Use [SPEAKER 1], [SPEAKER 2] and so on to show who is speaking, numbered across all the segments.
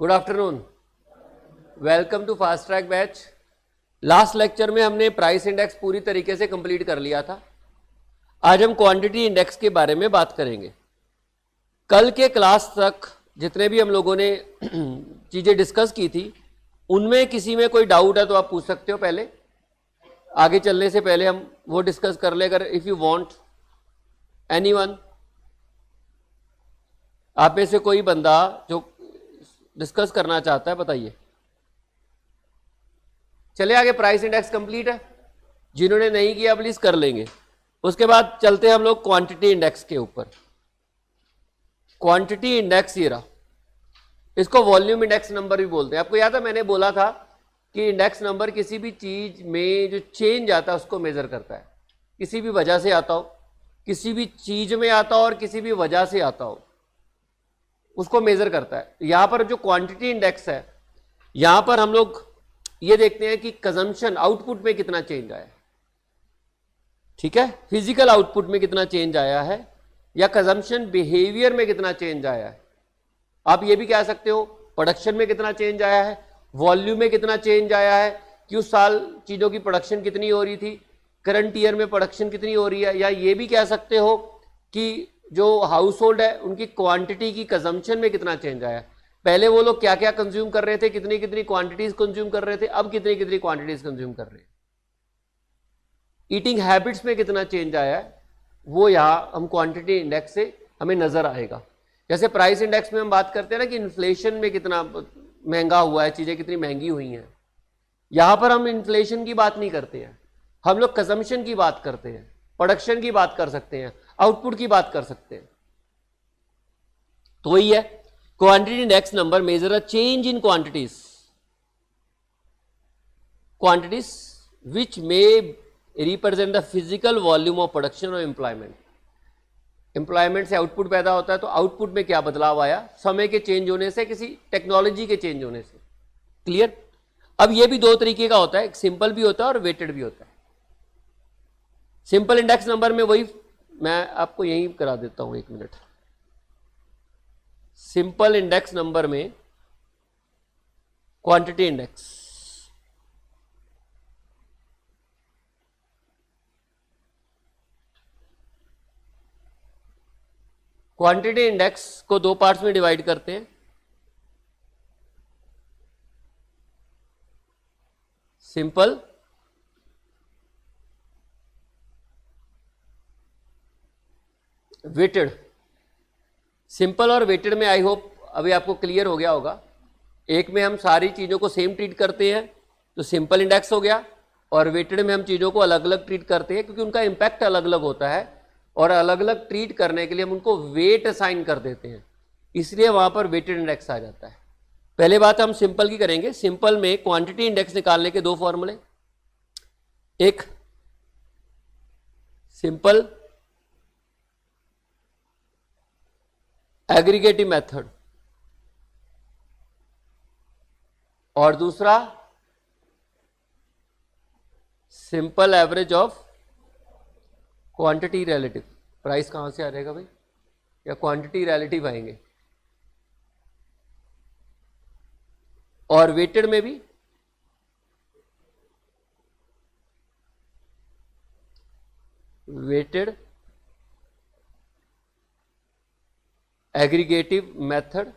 [SPEAKER 1] Good afternoon, welcome to fast track batch. Last lecture में हमने price index पूरी तरीके से कंप्लीट कर लिया था। आज हम क्वांटिटी इंडेक्स के बारे में बात करेंगे। कल के क्लास तक जितने भी हम लोगों ने चीज़ें डिस्कस की थी उनमें किसी में कोई डाउट है तो आप पूछ सकते हो। पहले आगे चलने से पहले हम वो डिस्कस कर ले। अगर इफ़ यू वांट एनीवन, आप में से कोई बंदा जो डिस्कस करना चाहता है बताइए। चले आगे। प्राइस इंडेक्स कंप्लीट है, जिन्होंने नहीं किया प्लीज कर लेंगे। उसके बाद चलते हैं हम लोग क्वांटिटी इंडेक्स के ऊपर। क्वांटिटी इंडेक्स ये रहा, इसको वॉल्यूम इंडेक्स नंबर भी बोलते हैं। आपको याद है मैंने बोला था कि इंडेक्स नंबर किसी भी चीज में जो चेंज आता है उसको मेजर करता है। किसी भी वजह से आता हो, किसी भी चीज में आता हो और किसी भी वजह से आता हो, उसको मेजर करता है। यहां पर जो क्वांटिटी इंडेक्स है, यहां पर हम लोग ये देखते हैं कि कंजम्पशन आउटपुट में कितना चेंज आया है। ठीक है, फिजिकल आउटपुट में कितना चेंज आया है या कंजम्पशन बिहेवियर में कितना चेंज आया है। आप ये भी कह सकते हो प्रोडक्शन में कितना चेंज आया है, वॉल्यूम में कितना चेंज आया है कि उस साल चीजों की प्रोडक्शन कितनी हो रही थी, करंट ईयर में प्रोडक्शन कितनी हो रही है। या ये भी कह सकते हो कि जो हाउस होल्ड है उनकी क्वांटिटी की कंजम्पशन में कितना चेंज आया। पहले वो लोग क्या क्या कंज्यूम कर रहे थे, कितनी कितनी क्वांटिटीज कंज्यूम कर रहे थे, अब कितनी कितनी क्वांटिटीज कंज्यूम कर रहे हैं। ईटिंग हैबिट्स में कितना चेंज आया है वो यहां हम क्वांटिटी इंडेक्स से हमें नजर आएगा। जैसे प्राइस इंडेक्स में हम बात करते हैं ना कि इन्फ्लेशन में कितना महंगा हुआ है, चीजें कितनी महंगी हुई हैं। यहां पर हम इन्फ्लेशन की बात नहीं करते हैं, हम लोग कंजम्पशन की बात करते हैं, प्रोडक्शन की बात कर सकते हैं, आउटपुट की बात कर सकते हैं। तो वही है quantity index number measure a change in quantities which may represent the physical volume of production और एम्प्लॉयमेंट। एम्प्लॉयमेंट से आउटपुट पैदा होता है, तो आउटपुट में क्या बदलाव आया समय के चेंज होने से, किसी टेक्नोलॉजी के चेंज होने से। क्लियर। अब ये भी दो तरीके का होता है, एक सिंपल भी होता है और वेटेड भी होता है। सिंपल इंडेक्स नंबर में वही मैं आपको यहीं करा देता हूं, एक मिनट। सिंपल इंडेक्स नंबर में क्वांटिटी इंडेक्स, क्वांटिटी इंडेक्स को दो पार्ट्स में डिवाइड करते हैं। Simple weighted. सिंपल और वेटेड में आई होप अभी आपको क्लियर हो गया होगा। एक में हम सारी चीज़ों को सेम ट्रीट करते हैं तो सिंपल इंडेक्स हो गया, और वेटेड में हम चीज़ों को अलग अलग ट्रीट करते हैं क्योंकि उनका इम्पैक्ट अलग अलग होता है और अलग अलग ट्रीट करने के लिए हम उनको वेट असाइन कर देते हैं, इसलिए वहाँ पर वेटेड इंडेक्स आ जाता है। पहले बात हम सिंपल की करेंगे। सिंपल में क्वांटिटी इंडेक्स निकालने के दो फॉर्मूले, एक सिंपल एग्रीगेटिव मेथड और दूसरा simple average of quantity relative. Price कहां से आ जाएगा भाई, या क्वांटिटी रिलेटिव आएंगे। और वेटेड में भी वेटेड एग्रीगेटिव मेथड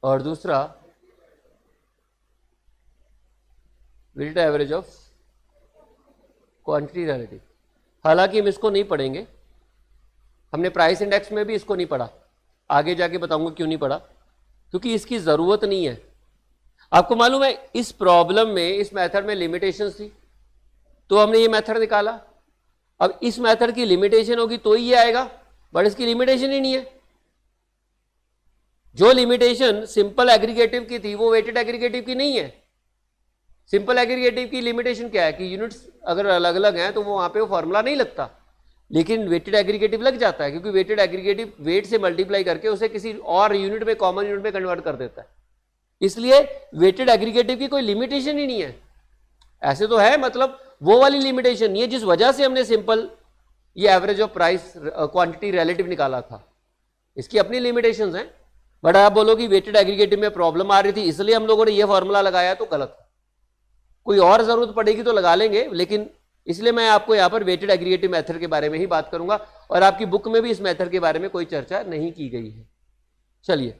[SPEAKER 1] और दूसरा weighted average of quantity relative. हालांकि हम इसको नहीं पढ़ेंगे, हमने प्राइस इंडेक्स में भी इसको नहीं पढ़ा। आगे जाके बताऊंगा क्यों नहीं पढ़ा, क्योंकि इसकी जरूरत नहीं है। आपको मालूम है इस प्रॉब्लम में, इस मेथड में लिमिटेशंस थी तो हमने ये मेथड निकाला। अब इस मेथड की लिमिटेशन होगी तो ही ये आएगा, बट इसकी लिमिटेशन ही नहीं है। जो लिमिटेशन सिंपल एग्रीगेटिव की थी वो वेटेड एग्रीगेटिव की नहीं है। सिंपल एग्रीगेटिव की लिमिटेशन क्या है कि यूनिट्स अगर अलग अलग हैं तो वो वहां पे वो फॉर्मूला नहीं लगता, लेकिन वेटेड एग्रीगेटिव लग जाता है, क्योंकि वेटेड एग्रीगेटिव वेट से मल्टीप्लाई करके उसे किसी और यूनिट में, कॉमन यूनिट में कन्वर्ट कर देता है। इसलिए वेटेड एग्रीगेटिव की कोई लिमिटेशन ही नहीं है। ऐसे तो है, मतलब वो वाली लिमिटेशन नहीं है जिस वजह से हमने सिंपल ये average of price quantity relative निकाला था। इसकी अपनी लिमिटेशंस हैं, बट आप बोलो कि वेटेड एग्रीगेटिव में प्रॉब्लम आ रही थी इसलिए हम लोगों ने ये फॉर्मूला लगाया, तो गलत। कोई और जरूरत पड़ेगी तो लगा लेंगे, लेकिन इसलिए मैं आपको यहां पर वेटेड एग्रीगेटिव मेथड के बारे में ही बात करूंगा, और आपकी बुक में भी इस मेथड के बारे में कोई चर्चा नहीं की गई है। चलिए,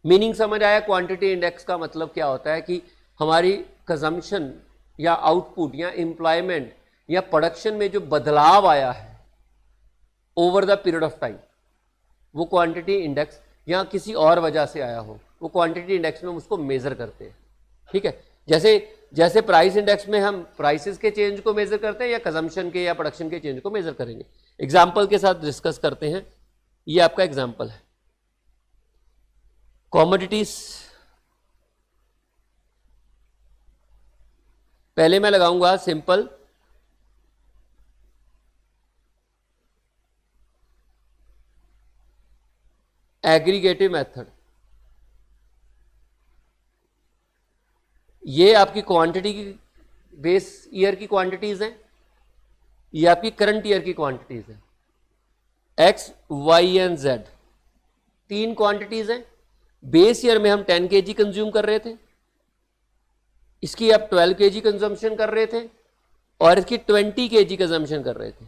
[SPEAKER 1] मीनिंग समझ आया। क्वांटिटी इंडेक्स का मतलब क्या होता है कि हमारी कंजम्पशन या आउटपुट या एम्प्लॉयमेंट या प्रोडक्शन में जो बदलाव आया है over the period of time, वो क्वांटिटी इंडेक्स या किसी और वजह से आया हो, वो क्वांटिटी इंडेक्स में हम उसको मेजर करते हैं। ठीक है, जैसे प्राइस इंडेक्स में हम प्राइसेस के चेंज को मेजर करते हैं या कंजम्पशन के या प्रोडक्शन के चेंज को मेजर करेंगे। एग्जाम्पल के साथ डिस्कस करते हैं। ये आपका एग्जाम्पल है, कॉमोडिटीज। पहले मैं लगाऊंगा सिंपल एग्रीगेटिव मेथड। ये आपकी क्वांटिटी की बेस ईयर की क्वांटिटीज हैं, ये आपकी करंट ईयर की क्वांटिटीज हैं। एक्स, वाई एंड जेड, तीन क्वांटिटीज हैं। बेस ईयर में हम 10 kg कंज्यूम कर रहे थे, इसकी आप 12 kg कंजम्पशन कर रहे थे, और इसकी 20 kg कंजम्पशन कर रहे थे।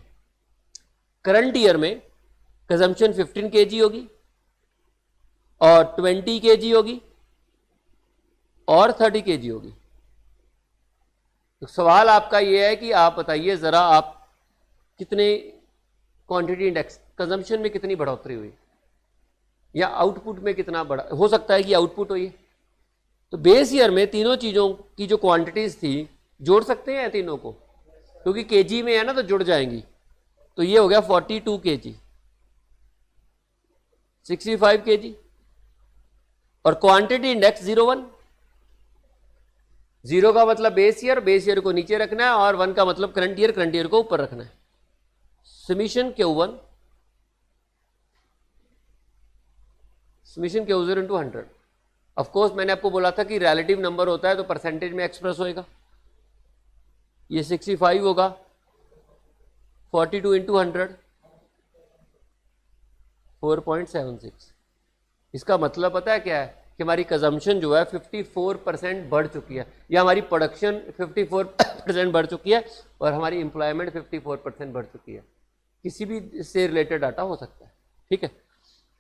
[SPEAKER 1] करंट ईयर में कंजम्पशन 15 kg होगी और 20 kg होगी और 30 kg होगी। तो सवाल आपका यह है कि आप बताइए जरा, आप कितने क्वांटिटी इंडेक्स कंजम्पशन में कितनी बढ़ोतरी हुई या आउटपुट में कितना बड़ा हो सकता है कि आउटपुट हुई। तो बेस ईयर में तीनों चीज़ों की जो क्वांटिटीज थी जोड़ सकते हैं तीनों को, क्योंकि केजी में है ना, तो जुड़ जाएंगी। तो ये हो गया 42 kg, 65 kg, और क्वांटिटी इंडेक्स 01। 0 का मतलब बेस ईयर को नीचे रखना है, और 1 का मतलब करंट ईयर को ऊपर रखना है। Summation Q1 summation Q0 into 100। Of course मैंने आपको बोला था कि रिलेटिव नंबर होता है तो परसेंटेज में एक्सप्रेस होएगा। ये 65 होगा, 42 इंटू 100 4.76। इसका मतलब पता है क्या है कि हमारी कंजम्पशन जो है 54% बढ़ चुकी है, या हमारी प्रोडक्शन 54% बढ़ चुकी है, और हमारी एम्प्लॉयमेंट 54% बढ़ चुकी है। किसी भी से रिलेटेड डाटा हो सकता है। ठीक है,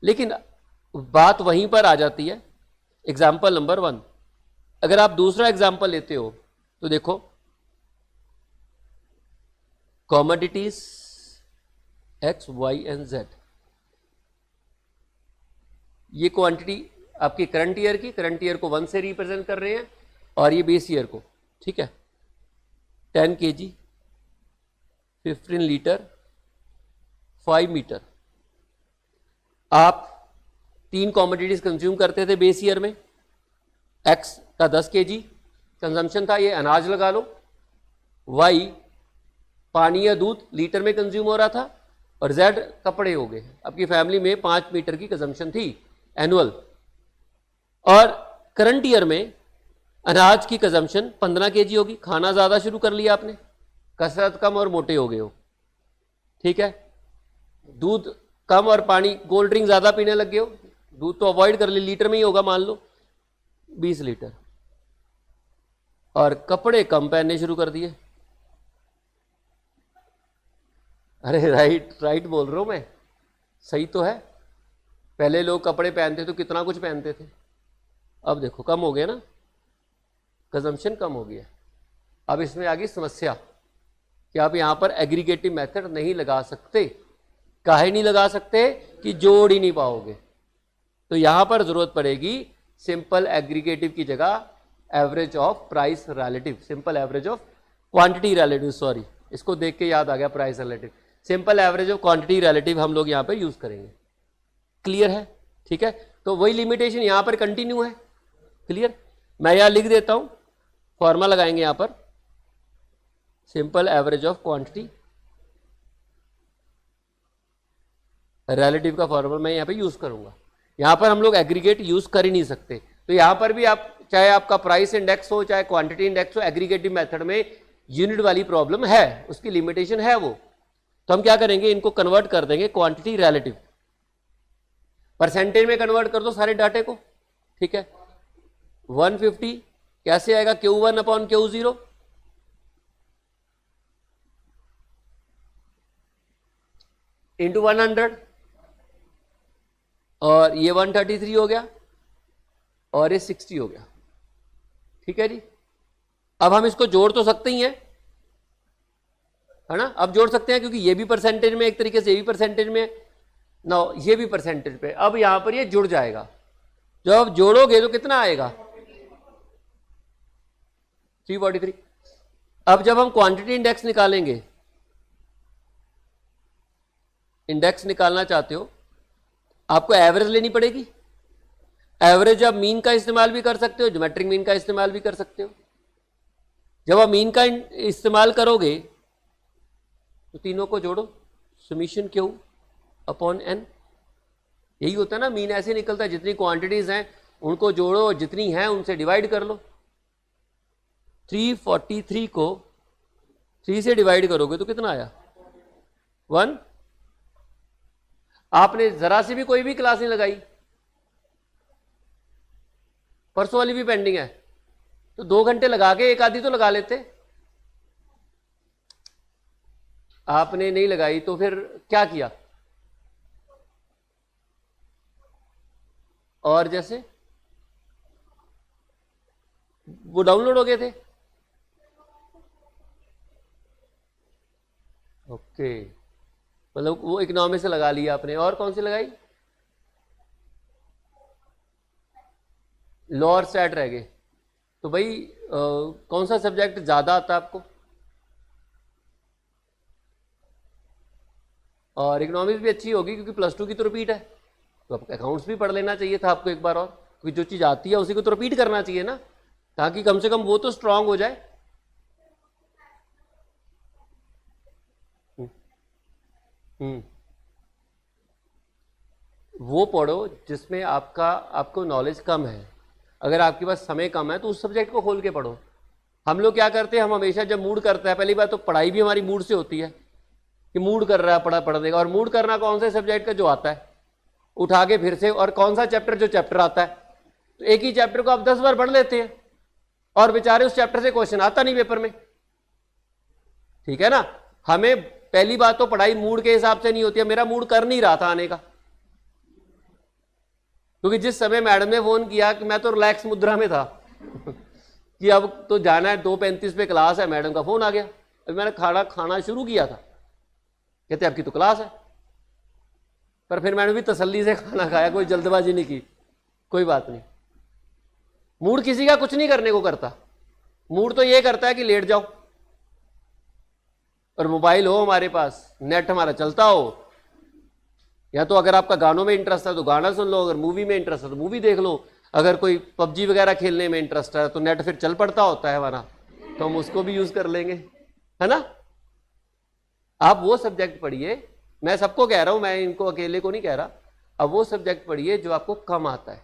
[SPEAKER 1] लेकिन बात वहीं पर आ जाती है। एग्जाम्पल नंबर 1, अगर आप दूसरा एग्जाम्पल लेते हो तो देखो, commodities X, Y and Z, ये क्वांटिटी आपकी करंट ईयर को 1 से रिप्रेजेंट कर रहे हैं, और ये बेस ईयर को। ठीक है, 10 kg, 15 लीटर, 5 मीटर। आप 3 कॉमोडिटीज कंज्यूम करते थे बेस ईयर में। एक्स का 10 kg कंजम्पशन था, ये अनाज लगा लो। वाई पानी या दूध लीटर में कंज्यूम हो रहा था, और जेड कपड़े हो गए। आपकी फैमिली में 5 मीटर की कंजम्पशन थी एनुअल। और करंट ईयर में अनाज की कंजम्पशन 15 kg होगी। खाना ज़्यादा शुरू कर लिया आपने, कसरत कम और मोटे हो गए हो। ठीक है, दूध कम और पानी, कोल्ड ड्रिंक ज़्यादा पीने लग गए हो। दूध तो अवॉइड कर ले, लीटर में ही होगा मान लो 20 लीटर। और कपड़े कम पहनने शुरू कर दिए। अरे राइट बोल रहा हूं मैं, सही तो है। पहले लोग कपड़े पहनते तो कितना कुछ पहनते थे, अब देखो कम हो गया ना, कंजम्पशन कम हो गया। अब इसमें आ गई समस्या कि आप यहां पर एग्रीगेटिव मेथड नहीं लगा सकते। काहे नहीं लगा सकते कि जोड़ ही नहीं पाओगे। तो यहां पर जरूरत पड़ेगी सिंपल एग्रीगेटिव की जगह average of price relative, simple average of quantity relative. Sorry, इसको देख के याद आ गया price relative. Simple average of quantity relative हम लोग यहां पर यूज करेंगे। क्लियर है? ठीक है, तो वही लिमिटेशन यहां पर कंटिन्यू है। क्लियर? मैं यहां लिख देता हूं, फॉर्मूला लगाएंगे यहां पर, simple average of quantity relative का फॉर्मूला मैं यहां पे यूज करूंगा। यहां पर हम लोग एग्रीगेट यूज कर ही नहीं सकते। तो यहां पर भी आप चाहे आपका प्राइस इंडेक्स हो चाहे क्वांटिटी इंडेक्स हो, एग्रीगेटिव मेथड में यूनिट वाली प्रॉब्लम है, उसकी लिमिटेशन है वो। तो हम क्या करेंगे, इनको कन्वर्ट कर देंगे क्वांटिटी रिलेटिव। परसेंटेज में कन्वर्ट कर दो सारे डाटे को, ठीक है। 150 कैसे आएगा, Q1 अपॉन Q0, इंटू 100, और ये 133 हो गया और ये 60 हो गया, ठीक है जी। अब हम इसको जोड़ तो सकते ही हैं, है ना, अब जोड़ सकते हैं क्योंकि ये भी परसेंटेज में एक तरीके से, ये भी परसेंटेज में ना, ये भी परसेंटेज पे। अब यहां पर ये जुड़ जाएगा, जब आप जोड़ोगे तो कितना आएगा 343। अब जब हम क्वांटिटी इंडेक्स निकालेंगे, इंडेक्स निकालना चाहते हो, आपको एवरेज लेनी पड़ेगी। एवरेज आप मीन का इस्तेमाल भी कर सकते हो, ज्योमेट्रिक मीन का इस्तेमाल भी कर सकते हो। जब आप मीन का इस्तेमाल करोगे तो तीनों को जोड़ो, समीशन Q अपॉन N, यही होता है ना, मीन ऐसे निकलता है, जितनी क्वांटिटीज हैं उनको जोड़ो और जितनी हैं उनसे डिवाइड कर लो। 343 को 3 से डिवाइड करोगे तो कितना आया 1। आपने जरा सी भी कोई भी क्लास नहीं लगाई, परसों वाली भी पेंडिंग है, तो 2 घंटे लगा के एक आधी तो लगा लेते। आपने नहीं लगाई तो फिर क्या किया, और जैसे वो डाउनलोड हो गए थे, ओके, मतलब वो इकोनॉमी से लगा लिया आपने। और कौन सी लगाई, लोअर स्टैट रह गए। तो भाई कौन सा सब्जेक्ट ज्यादा आता है आपको, और इकोनॉमिक्स भी अच्छी होगी क्योंकि +2 की तो रिपीट है, तो आपको अकाउंट्स भी पढ़ लेना चाहिए था आपको एक बार और, क्योंकि जो चीज़ आती है उसी को तो रिपीट करना चाहिए ना, ताकि कम से कम वो तो स्ट्रांग हो जाए। वो पढ़ो जिसमें आपको नॉलेज कम है। अगर आपके पास समय कम है तो उस सब्जेक्ट को खोल के पढ़ो। हम लोग क्या करते हैं, हम हमेशा जब मूड करता है, पहली बात तो पढ़ाई भी हमारी मूड से होती है कि मूड कर रहा है पढ़ने का, और मूड करना कौन से सब्जेक्ट का, जो आता है उठा के फिर से, और कौन सा चैप्टर, जो चैप्टर आता है। तो एक ही चैप्टर को आप 10 बार पढ़ लेते हैं और बेचारे उस चैप्टर से क्वेश्चन आता नहीं पेपर में, ठीक है ना। हमें पहली बात तो पढ़ाई मूड के हिसाब से नहीं होती है। मेरा मूड कर नहीं रहा था आने का, क्योंकि जिस समय मैडम ने फोन किया कि मैं तो रिलैक्स मुद्रा में था कि अब तो जाना है, 2:35 पे क्लास है, मैडम का फोन आ गया। अभी मैंने खाना शुरू किया था, कहते आपकी तो क्लास है, पर फिर मैंने भी तसल्ली से खाना खाया, कोई जल्दबाजी नहीं की। कोई बात नहीं, मूड किसी का कुछ नहीं करने को करता, मूड तो ये करता है कि लेट जाओ और मोबाइल हो हमारे पास, नेट हमारा चलता हो, या तो अगर आपका गानों में इंटरेस्ट है तो गाना सुन लो, अगर मूवी में इंटरेस्ट है तो मूवी देख लो, अगर कोई PUBG वगैरह खेलने में इंटरेस्ट है तो नेट फिर चल पड़ता होता है हमारा, तो हम उसको भी यूज कर लेंगे, है ना। आप वो सब्जेक्ट पढ़िए, मैं सबको कह रहा हूं, मैं इनको अकेले को नहीं कह रहा। अब वो सब्जेक्ट पढ़िए जो आपको कम आता है,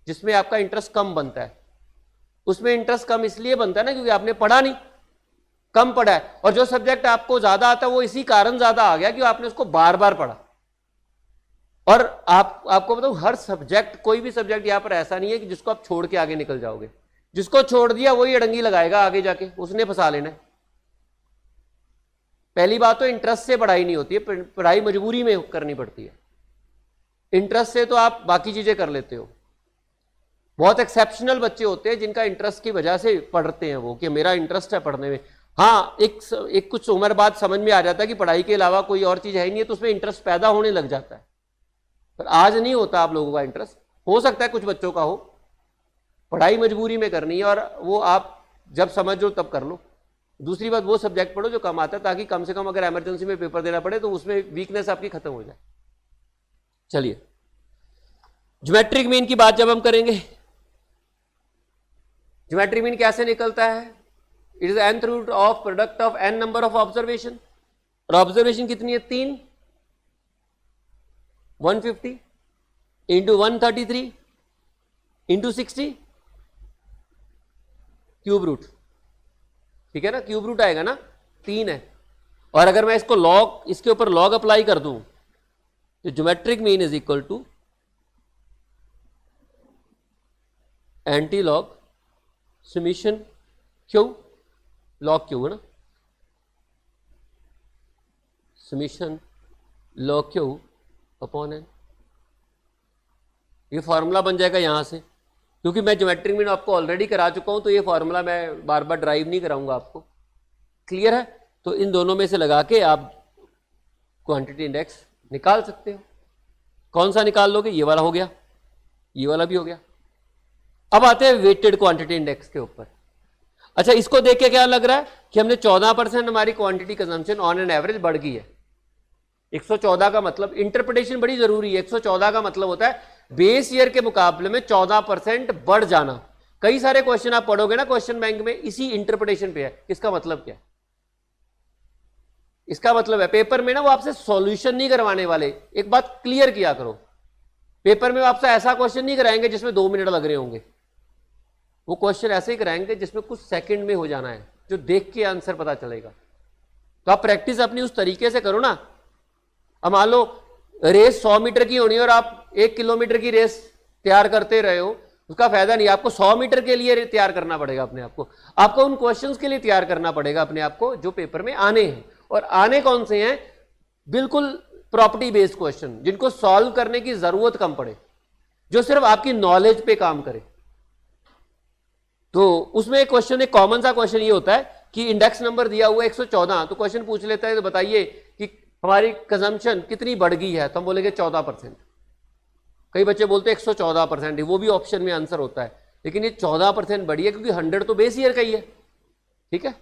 [SPEAKER 1] जिसमें आपका इंटरेस्ट कम बनता है। उसमें इंटरेस्ट कम इसलिए बनता है ना क्योंकि आपने पढ़ा नहीं, कम पढ़ा है। और जो सब्जेक्ट आपको ज्यादा आता है वो इसी कारण ज्यादा आ गया कि आपने उसको बार बार पढ़ा। और आपको बताऊं, हर सब्जेक्ट, कोई भी सब्जेक्ट यहां पर ऐसा नहीं है कि जिसको आप छोड़ के आगे निकल जाओगे। जिसको छोड़ दिया वही अड़ंगी लगाएगा आगे जाके, उसने फंसा लेना है। पहली बात तो इंटरेस्ट से पढ़ाई नहीं होती है, पढ़ाई मजबूरी में करनी पड़ती है। इंटरेस्ट से तो आप बाकी चीजें कर लेते हो। बहुत एक्सेप्शनल बच्चे होते हैं जिनका इंटरेस्ट की वजह से पढ़ते हैं वो, कि मेरा इंटरेस्ट है पढ़ने में। हाँ, एक कुछ उम्र बाद समझ में आ जाता है कि पढ़ाई के अलावा कोई और चीज है ही नहीं है, तो उसमें इंटरेस्ट पैदा होने लग जाता है। पर आज नहीं होता आप लोगों का इंटरेस्ट, हो सकता है कुछ बच्चों का हो। पढ़ाई मजबूरी में करनी है और वो आप जब समझ लो तब कर लो। दूसरी बात, वो सब्जेक्ट पढ़ो जो कम आता है, ताकि कम से कम अगर इमरजेंसी में पेपर देना पड़े तो उसमें वीकनेस आपकी खत्म हो जाए। चलिए, ज्योमेट्रिक मीन की बात जब हम करेंगे, ज्योमेट्रिक मीन कैसे निकलता है? It is nth root of product of n number of observation. और ऑब्जर्वेशन कितनी है? 3, 150 इंटू 133 इंटू 60 क्यूब रूट, ठीक है ना, क्यूब रूट आएगा ना, 3 है। और अगर मैं इसको लॉग, इसके ऊपर लॉग अप्लाई कर दूं तो geometric mean is equal to anti log summation Q, log Q है ना, summation log Q upon N. ये फॉर्मूला बन जाएगा यहां से, क्योंकि मैं ज्योमेट्री मीन आपको ऑलरेडी करा चुका हूं, तो ये फॉर्मूला मैं बार बार ड्राइव नहीं कराऊंगा आपको। क्लियर है? तो इन दोनों में से लगा के आप क्वांटिटी इंडेक्स निकाल सकते हो। कौन सा निकाल लोगे? ये वाला हो गया, ये वाला भी हो गया। अब आते हैं वेटेड क्वांटिटी इंडेक्स के ऊपर। अच्छा, इसको देख के क्या लग रहा है कि हमने 14% हमारी quantity consumption on an average बढ़ गई है। 114 का मतलब, इंटरप्रिटेशन बड़ी जरूरी है। 114 का मतलब होता है बेस ईयर के मुकाबले में 14% बढ़ जाना। कई सारे क्वेश्चन आप पढ़ोगे ना क्वेश्चन बैंक में, इसी इंटरप्रिटेशन पे है। इसका मतलब क्या है? इसका मतलब है पेपर में ना वो आपसे सॉल्यूशन नहीं करवाने वाले। एक बात क्लियर किया करो, पेपर में आपसे ऐसा क्वेश्चन नहीं कराएंगे जिसमें 2 मिनट लग रहे होंगे। वो क्वेश्चन ऐसे ही कराएंगे जिसमें कुछ सेकंड में हो जाना है, जो देख के आंसर पता चलेगा। तो आप प्रैक्टिस अपनी उस तरीके से करो ना। अब मान लो रेस 100 मीटर की होनी है और आप 1 किलोमीटर की रेस तैयार करते रहे हो, उसका फायदा नहीं। आपको 100 मीटर के लिए तैयार करना पड़ेगा अपने आप को। आपको उन क्वेश्चंस के लिए तैयार करना पड़ेगा अपने आप को जो पेपर में आने हैं। और आने कौन से हैं? बिल्कुल प्रॉपर्टी बेस्ड क्वेश्चन, जिनको सॉल्व करने की जरूरत कम पड़े, जो सिर्फ आपकी नॉलेज पे काम करे। तो उसमें एक क्वेश्चन, एक कॉमन सा क्वेश्चन ये होता है कि इंडेक्स नंबर दिया हुआ है 114, तो क्वेश्चन पूछ लेता है तो बताइए कि हमारी कंजम्पशन कितनी बढ़ गई है, तो हम बोलेंगे 14%। कई बच्चे बोलते हैं 114%, वो भी ऑप्शन में आंसर होता है, लेकिन ये 14% बढ़ी है क्योंकि 100 तो बेस ईयर का ही है। ठीक है,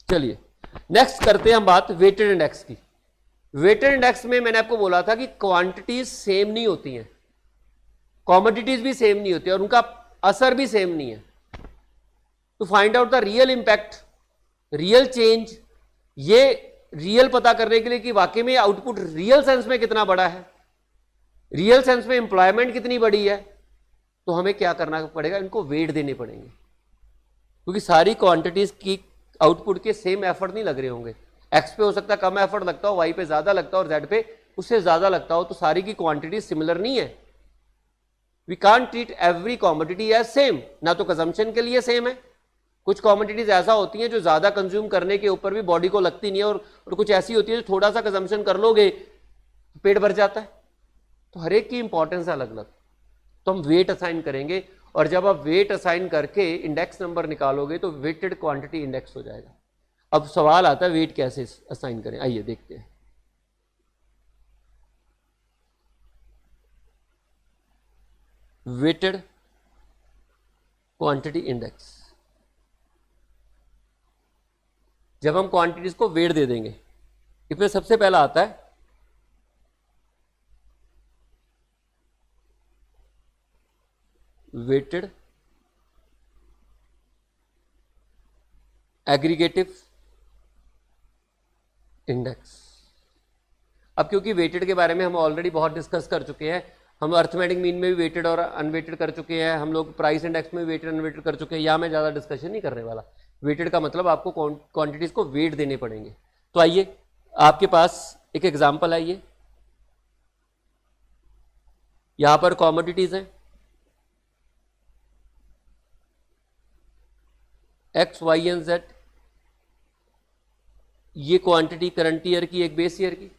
[SPEAKER 1] चलिए नेक्स्ट करते हैं हम बात वेटेड इंडेक्स की। वेटेड इंडेक्स में मैंने आपको बोला था कि क्वांटिटीज सेम नहीं होती हैं, कॉमोडिटीज भी सेम नहीं होती और उनका असर भी सेम नहीं है। To find out the real impact, real change, ये रियल पता करने के लिए कि वाकई में आउटपुट रियल सेंस में कितना बड़ा है, रियल सेंस में एम्प्लॉयमेंट कितनी बड़ी है, तो हमें क्या करना पड़ेगा? इनको वेट देने पड़ेंगे, क्योंकि सारी क्वांटिटीज की आउटपुट के सेम एफर्ट नहीं लग रहे होंगे। एक्स पे हो सकता है कम एफर्ट लगता हो, वाई पे ज्यादा लगता हो और जेड पे उससे ज्यादा लगता हो, तो सारी की क्वांटिटी सिमिलर नहीं है। We can't treat every commodity as same. ना तो कंजम्पशन के लिए सेम है, कुछ कॉमोडिटीज ऐसा होती हैं जो ज्यादा कंज्यूम करने के ऊपर भी बॉडी को लगती नहीं है, और कुछ ऐसी होती है जो थोड़ा सा कंजम्पशन कर लोगे तो पेट भर जाता है। तो हर एक की इंपॉर्टेंस अलग अलग। तो हम वेट असाइन करेंगे, और जब आप वेट असाइन करके इंडेक्स नंबर निकालोगे तो वेटेड क्वांटिटी इंडेक्स हो जाएगा। अब सवाल आता है वेट कैसे असाइन करें, आइए देखते हैं। वेटेड क्वांटिटी इंडेक्स, जब हम क्वांटिटीज को वेट दे देंगे, इसमें सबसे पहला आता है वेटेड एग्रीगेटिव इंडेक्स। अब क्योंकि वेटेड के बारे में हम ऑलरेडी बहुत डिस्कस कर चुके हैं, हम अर्थमेटिक मीन में भी वेटेड और अनवेटेड कर चुके हैं, हम लोग प्राइस इंडेक्स में वेटेड अनवेटेड कर चुके हैं, यहां मैं ज्यादा डिस्कशन नहीं करने वाला। वेटेड का मतलब आपको क्वांटिटीज को वेट देने पड़ेंगे। तो आइए आपके पास एक एग्जांपल है, ये यहां पर कॉमोडिटीज हैं एक्स वाई एंड जेड। ये क्वांटिटी करंट ईयर की, एक बेस ईयर की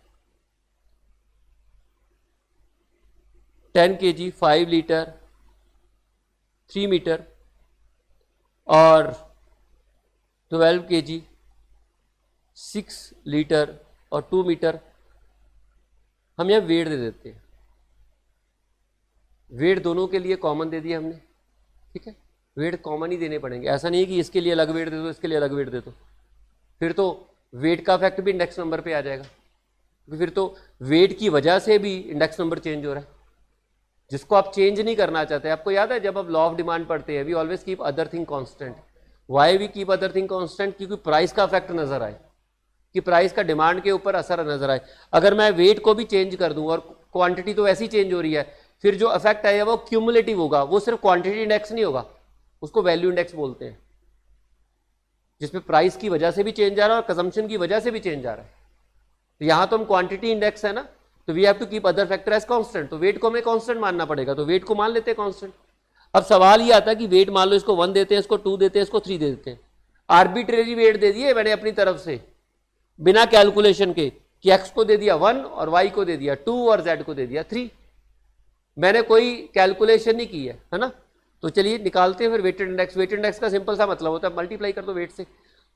[SPEAKER 1] 10 kg, 5 लीटर, 3 मीटर और 12 kg, 6 लीटर और 2 मीटर। हम यहां वेट दे देते हैं, वेट दोनों के लिए कॉमन दे दिया हमने। ठीक है, वेट कॉमन ही देने पड़ेंगे, ऐसा नहीं है कि इसके लिए अलग वेट दे दो, इसके लिए अलग वेट दे दो, फिर तो वेट का इफेक्ट भी इंडेक्स नंबर पे आ जाएगा। फिर तो वेट की वजह से भी इंडेक्स नंबर चेंज हो रहा है, जिसको आप चेंज नहीं करना चाहते। आपको याद है जब आप लॉ ऑफ डिमांड पढ़ते हैं, we always keep other thing constant. Why we keep other thing constant? क्योंकि प्राइस का इफेक्ट नजर आए, कि प्राइस का डिमांड के ऊपर असर नजर आए। अगर मैं वेट को भी चेंज कर दूं और क्वांटिटी तो ऐसी चेंज हो रही है, फिर जो इफेक्ट आएगा वो क्यूमुलेटिव होगा, वो सिर्फ क्वांटिटी इंडेक्स नहीं होगा, उसको वैल्यू इंडेक्स बोलते हैं, जिसमें प्राइस की वजह से भी चेंज आ रहा है और कंजम्पशन की वजह से भी चेंज आ रहा है। तो यहां तो हम क्वांटिटी इंडेक्स है ना, तो we have to keep other factor as constant, तो वेट को हमें कांस्टेंट मानना पड़ेगा, तो वेट को मान लेते हैं कांस्टेंट। अब सवाल ये आता है कि वेट मान लो इसको 1 देते हैं, इसको 2 देते हैं, इसको 3 दे देते हैं, आर्बिट्रेरी वेट दे दिए मैंने अपनी तरफ से बिना कैलकुलेशन के कि x को दे दिया 1 और y को दे दिया 2 और z को दे दिया 3, मैंने कोई कैलकुलेशन नहीं की है ना। तो चलिए निकालते हैं फिर वेटेड इंडेक्स। वेटेड इंडेक्स का सिंपल सा मतलब होता है मल्टीप्लाई कर दो वेट से।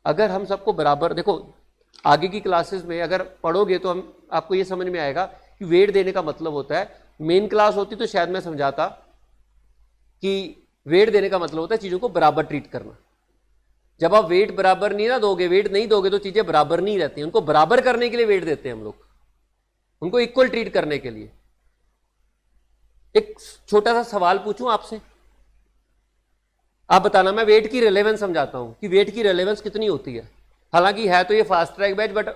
[SPEAKER 1] अगर हम सबको बराबर, देखो आगे की क्लासेस में अगर पढ़ोगे तो हम आपको ये समझ में आएगा कि वेट देने का मतलब होता है, मेन क्लास होती तो शायद मैं समझाता कि वेट देने का मतलब होता है चीज़ों को बराबर ट्रीट करना। जब आप वेट बराबर नहीं ना दोगे, वेट नहीं दोगे तो चीज़ें बराबर नहीं रहती। उनको बराबर करने के लिए वेट देते हैं हम लोग, उनको इक्वल ट्रीट करने के लिए। एक छोटा सा सवाल पूछूं आपसे, आप बताना, मैं वेट की रिलेवेंस समझाता हूं कि वेट की रिलेवेंस कितनी होती है। हालांकि है तो ये फास्ट ट्रैक बैच, बट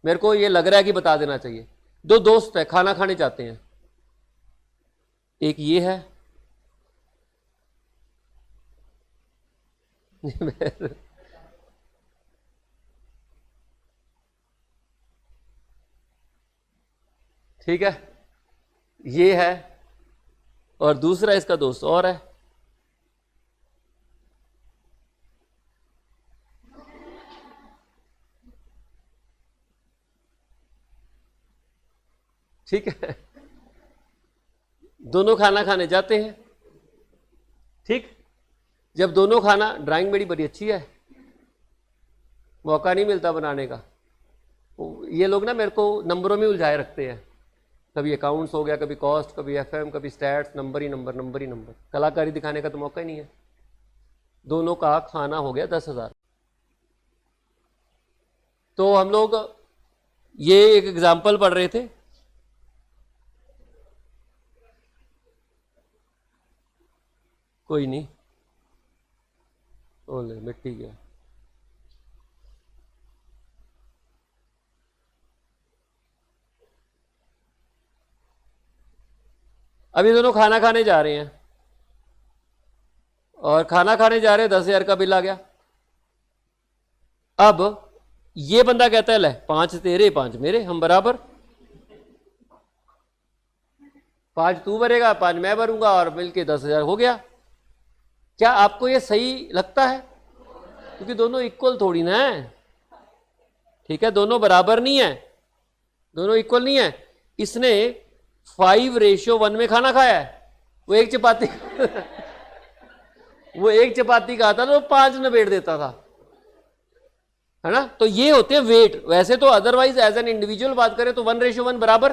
[SPEAKER 1] मेरे को ये लग रहा है कि बता देना चाहिए। दो दोस्त है, खाना खाने जाते हैं, एक ये है ठीक है, ये है, और दूसरा इसका दोस्त और है। ठीक है, दोनों खाना खाने जाते हैं। ठीक, जब दोनों खाना, ड्राइंग मेरी बड़ी अच्छी है, मौका नहीं मिलता बनाने का। ये लोग ना मेरे को नंबरों में उलझाए रखते हैं, कभी अकाउंट्स हो गया, कभी कॉस्ट, कभी एफएम, कभी स्टैट्स, नंबर ही नंबर, नंबर ही नंबर। कलाकारी दिखाने का तो मौका ही नहीं है। दोनों का खाना हो गया 10,000। तो हम लोग ये एक एग्जाम्पल पढ़ रहे थे, कोई नहीं, ओले मिट्टी गया। अभी दोनों खाना खाने जा रहे हैं और खाना खाने जा रहे हैं, 10,000 का बिल आ गया। अब ये बंदा कहता है ले 5 तेरे 5 मेरे, हम बराबर, 5 तू भरेगा 5 मैं भरूंगा और मिलके 10,000 हो गया। क्या आपको ये सही लगता है? क्योंकि दोनों इक्वल थोड़ी ना है, ठीक है, दोनों बराबर नहीं है, दोनों इक्वल नहीं है। इसने 5:1 में खाना खाया है, वो एक चपाती वो एक चपाती खाता था, वो 5 नबेड़ देता था, है ना। तो ये होते हैं वेट। वैसे तो अदरवाइज एज एन इंडिविजुअल बात करें तो 1:1 बराबर,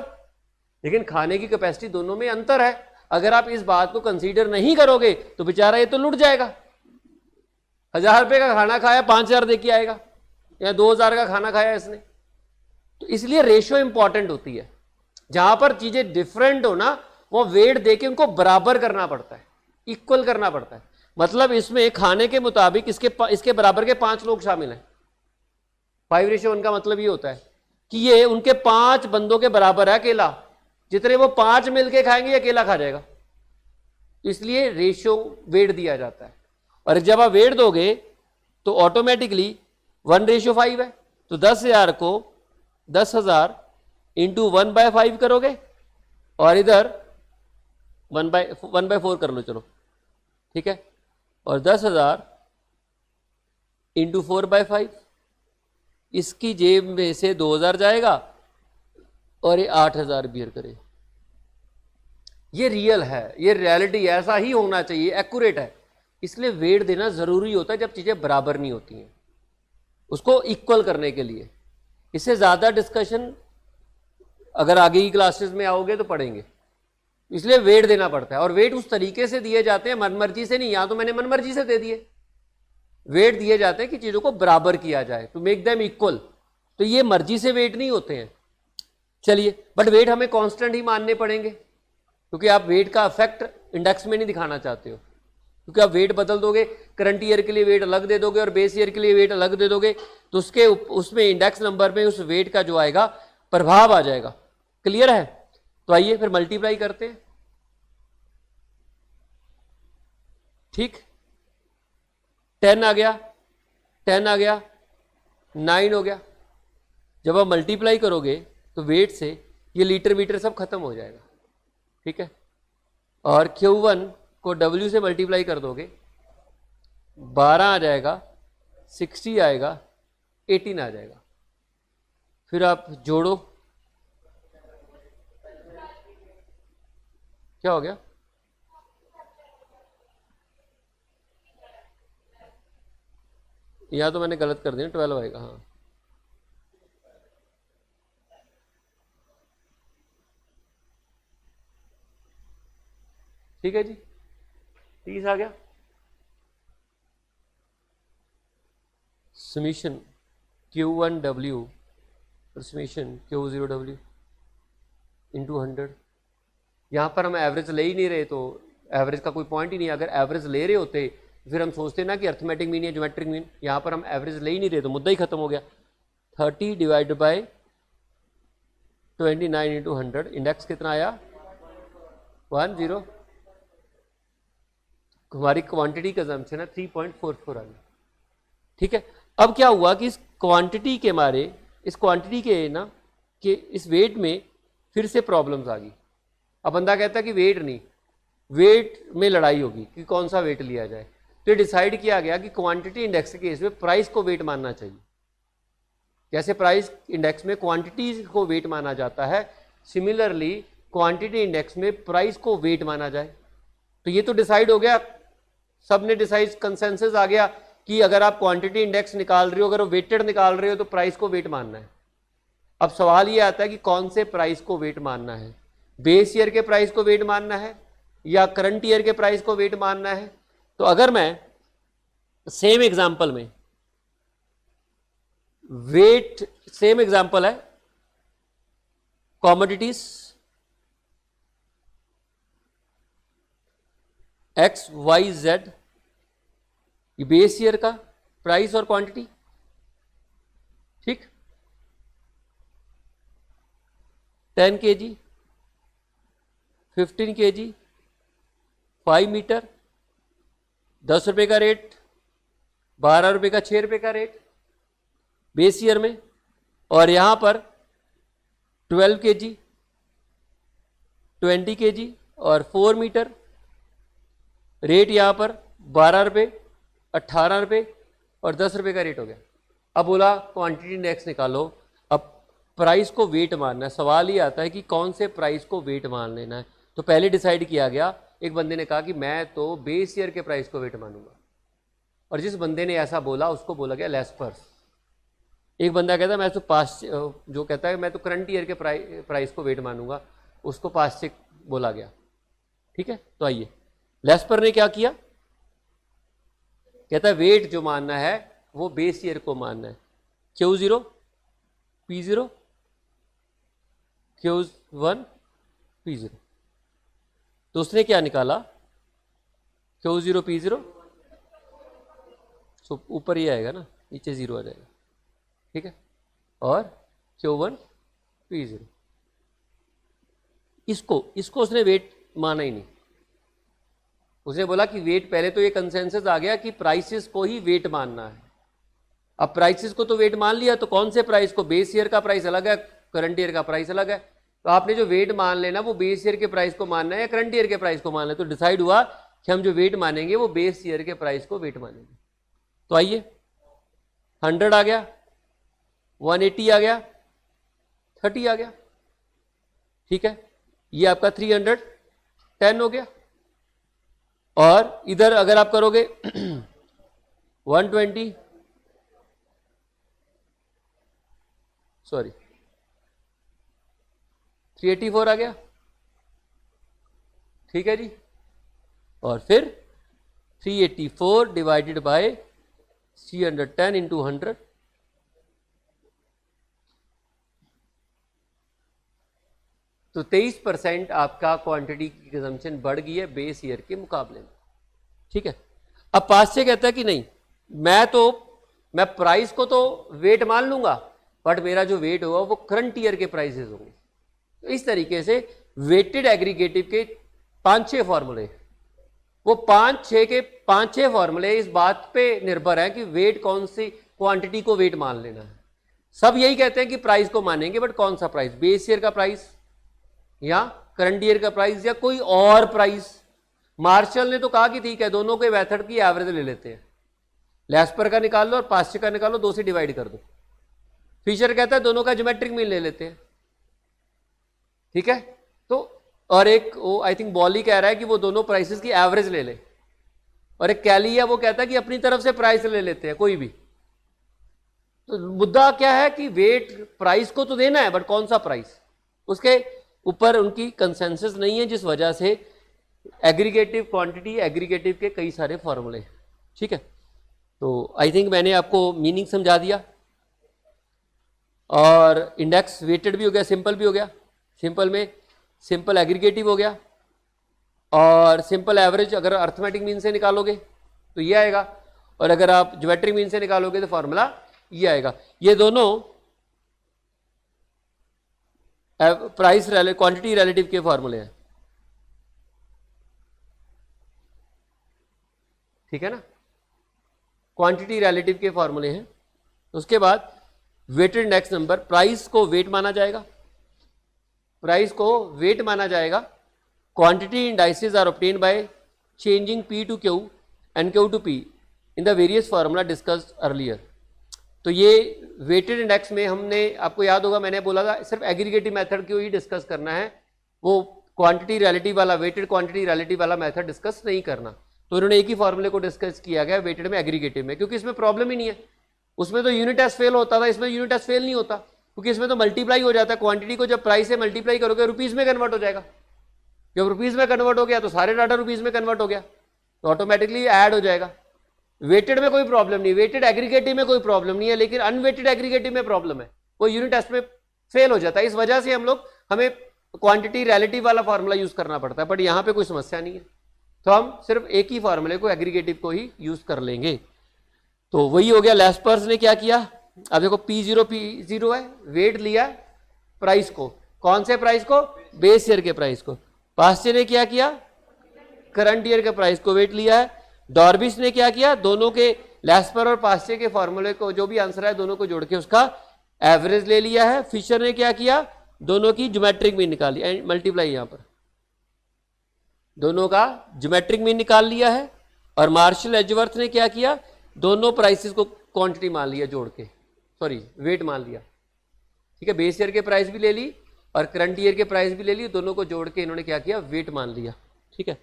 [SPEAKER 1] लेकिन खाने की कैपेसिटी दोनों में अंतर है। अगर आप इस बात को कंसीडर नहीं करोगे तो बेचारा ये तो लुट जाएगा। 1,000 रुपए का खाना खाया, 5,000 दे के आएगा, या 2,000 का खाना खाया इसने। तो इसलिए रेशियो इंपॉर्टेंट होती है। जहां पर चीजें डिफरेंट हो ना, वो वेट देके उनको बराबर करना पड़ता है, इक्वल करना पड़ता है। मतलब इसमें खाने के मुताबिक इसके बराबर के 5 लोग शामिल हैं। 5:1 का मतलब ये होता है कि ये उनके 5 बंदों के बराबर है अकेला। जितने वो 5 मिलके खाएंगे, अकेला खा जाएगा। इसलिए रेशियो वेट दिया जाता है। और जब आप वेट दोगे तो ऑटोमेटिकली 1:5 है। तो 10,000 को 10,000 इंटू 1/5 करोगे, और इधर 1/4 कर लो, चलो ठीक है। और 10,000 इंटू 4/5, इसकी जेब में से 2,000 जाएगा और ये 8,000 बियर करे। ये रियल है, ये रियलिटी, ऐसा ही होना चाहिए, एक्यूरेट है। इसलिए वेट देना जरूरी होता है जब चीजें बराबर नहीं होती हैं, उसको इक्वल करने के लिए। इससे ज्यादा डिस्कशन अगर आगे की क्लासेस में आओगे तो पढ़ेंगे। इसलिए वेट देना पड़ता है, और वेट उस तरीके से दिए जाते हैं, मनमर्जी से नहीं। यहां तो मैंने मनमर्जी से दे दिए। वेट दिए जाते हैं कि चीजों को बराबर किया जाए, टू मेक देम इक्वल। तो ये मर्जी से वेट नहीं होते हैं। चलिए, बट वेट हमें कांस्टेंट ही मानने पड़ेंगे, क्योंकि आप वेट का इफेक्ट इंडेक्स में नहीं दिखाना चाहते हो। क्योंकि आप वेट बदल दोगे, करंट ईयर के लिए वेट अलग दे दोगे और बेस ईयर के लिए वेट अलग दे दोगे, तो उसमें इंडेक्स नंबर में उस वेट का जो आएगा प्रभाव आ जाएगा। क्लियर है? तो आइए फिर मल्टीप्लाई करते हैं। ठीक, 10 आ गया, 10 आ गया, 9 हो गया। जब आप मल्टीप्लाई करोगे तो वेट से ये लीटर मीटर सब खत्म हो जाएगा, ठीक है। और Q1 को W से मल्टीप्लाई कर दोगे 12 आ जाएगा, 60 आएगा, 18 आ जाएगा। फिर आप जोड़ो, क्या हो गया? या तो मैंने गलत कर दिया, 12 आएगा। हाँ ठीक है जी, 30 आ गया। समीशन Q1W और समीशन Q0W इंटू 100। यहाँ पर हम एवरेज ले ही नहीं रहे, तो एवरेज का कोई पॉइंट ही नहीं। अगर एवरेज ले रहे होते फिर हम सोचते ना कि अर्थमेटिक मीन या ज्योमेट्रिक मीन। यहाँ पर हम एवरेज ले ही नहीं रहे तो मुद्दा ही खत्म हो गया। 30 डिवाइड बाय 29 इंटू 100, इंडेक्स कितना आया? 10। हमारी क्वांटिटी का जम्पशन है 3.44 आ गया। ठीक है, अब क्या हुआ कि इस क्वांटिटी के मारे, इस क्वांटिटी के ना कि इस वेट में फिर से प्रॉब्लम्स आ गई। अब बंदा कहता है कि वेट नहीं, वेट में लड़ाई होगी कि कौन सा वेट लिया जाए। तो डिसाइड किया गया कि क्वांटिटी इंडेक्स के केस में प्राइस को वेट मानना चाहिए। जैसे प्राइस इंडेक्स में क्वांटिटी को वेट माना जाता है, सिमिलरली क्वांटिटी इंडेक्स में प्राइस को वेट माना जाए। तो ये तो डिसाइड हो गया, सबने डिसाइड, कंसेंसस आ गया कि अगर आप क्वांटिटी इंडेक्स निकाल रहे हो, अगर वेटेड निकाल रहे हो तो प्राइस को वेट मानना है। अब सवाल ये आता है कि कौन से प्राइस को वेट मानना है, बेस ईयर के प्राइस को वेट मानना है या करंट ईयर के प्राइस को वेट मानना है। तो अगर मैं सेम एग्जांपल में वेट, सेम एग्जांपल है commodities X Y Z, base year का प्राइस और क्वांटिटी। ठीक, 10 kg, 15 kg, 5 मीटर, 10 रुपए का रेट, 12 रुपए का, 6 रुपए का रेट बेस ईयर में। और यहां पर 12 kg, 20 kg और 4 मीटर, रेट यहां पर 12 रुपए, 18 रुपए और 10 रुपए का रेट हो गया। अब बोला क्वांटिटी इंडेक्स निकालो, अब प्राइस को वेट मानना है। सवाल ये आता है कि कौन से प्राइस को वेट मान लेना है। तो पहले डिसाइड किया गया, एक बंदे ने कहा कि मैं तो बेस ईयर के प्राइस को वेट मानूंगा, और जिस बंदे ने ऐसा बोला उसको बोला गया लेस पर्स। एक बंदा कहता है मैं तो पास्ट, जो कहता है मैं तो करंट ईयर के प्राइस को वेट मानूंगा, उसको पास्ट से बोला गया। ठीक है, तो आइए, लेस पर ने क्या किया, कहता है वेट जो मानना है वो बेस ईयर को मानना है। Q0 P0, Q1 P0। तो उसने क्या निकाला, Q0 P0, तो ऊपर ही आएगा ना, नीचे 0 आ जाएगा। ठीक है, और Q1 P0, इसको उसने वेट माना ही नहीं। उसने बोला कि वेट, पहले तो ये कंसेंसस आ गया कि प्राइसेस को ही वेट मानना है। अब प्राइसेस को तो वेट मान लिया, तो कौन से प्राइस को, बेस ईयर का प्राइस अलग है, करंट ईयर का प्राइस अलग है। तो आपने जो वेट मान लेना वो बेस ईयर के प्राइस को मानना है या करंट ईयर के प्राइस को मानना है। तो डिसाइड हुआ कि हम जो वेट मानेंगे वो बेस ईयर के प्राइस को वेट मानेंगे। तो आइए, 100 आ गया, 180 आ गया, 30 आ गया। ठीक है, ये आपका 310 हो गया। और इधर अगर आप करोगे 120, सॉरी 384 आ गया। ठीक है जी, और फिर 384 डिवाइडेड बाय 310 इंटू 100, तो 23% आपका क्वांटिटी की कंजम्पशन बढ़ गई है बेस ईयर के मुकाबले में। ठीक है, अब पास से कहता है कि नहीं, मैं प्राइस को तो वेट मान लूंगा, बट मेरा जो वेट होगा वो करंट ईयर के प्राइसेस होंगे। तो इस तरीके से वेटेड एग्रीगेटिव के 5-6 फॉर्मूले, वो 5-6 फॉर्मूले इस बात पे निर्भर है कि वेट, कौन सी क्वांटिटी को वेट मान लेना है। सब यही कहते हैं कि प्राइस को मानेंगे, बट कौन सा प्राइस, बेस ईयर का प्राइस या करंट ईयर का प्राइस या कोई और प्राइस। मार्शल ने तो कहा कि ठीक है दोनों के मेथड की एवरेज ले लेते हैं, लैस्पर का निकाल लो और पास्चे का निकालो, 2 से डिवाइड कर दो। फिशर कहता है दोनों का ज्योमेट्रिक मीन ले लेते हैं, ठीक है। तो और एक वो आई थिंक बॉली कह रहा है कि वो दोनों प्राइसेस की एवरेज ले ले, और एक कैली है वो कहता है कि अपनी तरफ से प्राइस ले लेते हैं कोई भी। तो मुद्दा क्या है कि वेट प्राइस को तो देना है, बट कौन सा प्राइस, उसके ऊपर उनकी कंसेंसस नहीं है, जिस वजह से एग्रीगेटिव क्वांटिटी, एग्रीगेटिव के कई सारे फॉर्मूले, ठीक है। तो आई थिंक मैंने आपको मीनिंग समझा दिया। और इंडेक्स वेटेड भी हो गया, सिंपल भी हो गया। सिंपल में सिंपल एग्रीगेटिव हो गया, और सिंपल एवरेज अगर अर्थमेटिक मीन से निकालोगे तो ये आएगा, और अगर आप ज्योमेट्रिक मीन से निकालोगे तो फॉर्मूला ये आएगा। ये दोनों प्राइस क्वांटिटी रिलेटिव के फॉर्मूले हैं, ठीक है ना, क्वांटिटी रिलेटिव के फॉर्मूले हैं। उसके बाद वेटेड इंडेक्स नंबर, प्राइस को वेट माना जाएगा, प्राइस को वेट माना जाएगा। Quantity indices are obtained by changing P to Q and Q to P in the various formula discussed earlier. तो ये वेटेड इंडेक्स में हमने, आपको याद होगा मैंने बोला था सिर्फ एग्रीगेटिव मेथड को ही डिस्कस करना है, वो क्वांटिटी रिलेटिव वाला, वेटेड क्वांटिटी रिलेटिव वाला मेथड डिस्कस नहीं करना। तो इन्होंने एक ही फॉर्मूले को डिस्कस किया गया वेटेड में, एग्रीगेटिव में, क्योंकि इसमें प्रॉब्लम ही नहीं है। उसमें तो यूनिट टेस्ट फेल होता था, इसमें यूनिट टेस्ट फेल नहीं होता, क्योंकि इसमें तो मल्टीप्लाई हो जाता है। क्वांटिटी को जब प्राइस से मल्टीप्लाई करोगे रुपीज में कन्वर्ट हो जाएगा, जब रुपीज में कन्वर्ट हो गया तो सारे डाटा रुपीज में कन्वर्ट हो गया, तो ऑटोमेटिकली ऐड हो जाएगा। वेटेड में कोई प्रॉब्लम नहीं, वेटेड एग्रीगेटिव में कोई प्रॉब्लम नहीं है, लेकिन अनवेटेड एग्रीगेटिव में प्रॉब्लम है, वो यूनिट टेस्ट में फेल हो जाता है। इस वजह से हमें क्वांटिटी रिलेटिव वाला फॉर्मूला यूज करना पड़ता है, बट यहाँ पे कोई समस्या नहीं है, तो हम सिर्फ एक ही फॉर्मूले को, एग्रीगेटिव को ही यूज कर लेंगे। तो वही हो गया। लैस्पर्स ने क्या किया, अब देखो P0 है, वेट लिया प्राइस को, कौन से प्राइस को, बेस ईयर के प्राइस को। पास्चे ने क्या किया, करंट ईयर के प्राइस को वेट लिया है। डॉर्बिस ने क्या किया, दोनों के लैस्पर और पास्चे के फॉर्मूले को, जो भी आंसर है दोनों को जोड़ के उसका एवरेज ले लिया है। फिशर ने क्या किया, दोनों की ज्योमेट्रिक मीन निकाली, एंड मल्टीप्लाई, यहां पर दोनों का ज्योमेट्रिक मीन निकाल लिया है। और मार्शल एजवर्थ ने क्या किया, दोनों प्राइसेस को क्वांटिटी मान लिया जोड़ के, सॉरी वेट मान लिया, ठीक है। बेस ईयर के प्राइस भी ले ली और करंट ईयर के प्राइस भी ले ली, दोनों को जोड़ के इन्होंने क्या किया, वेट मान लिया, ठीक है।